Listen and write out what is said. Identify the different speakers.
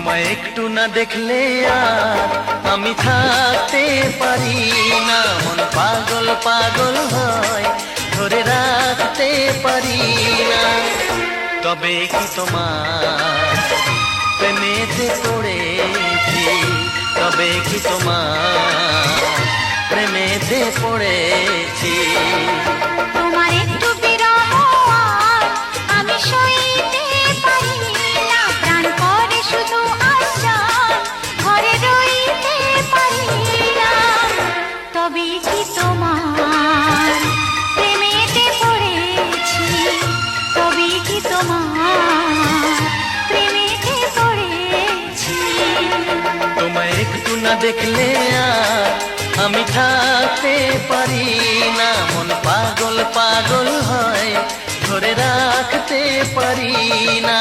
Speaker 1: তোমায় একটু না দেখলে আর আমি থাকতে পারি না, মন পাগল পাগল হয়, ধরে রাখতে পারি না। তবে কি তোমার প্রেমেতে পড়েছি, তবে কি তোমার প্রেমেতে পড়েছি।
Speaker 2: তোমার একটু বিরহ আমি সইতে পারি না, প্রাণ করে শুধু আশার ঘরে রইতে পারি না। তবে কি তোমার প্রেমেতে পড়েছি, তবে কি তোমার প্রেমেতে পড়েছি।
Speaker 1: তোমায় একটু না দেখলে আর আমি থাকতে পারি না, মন পাগল পাগল হয়, ধরে রাখতে পারি না।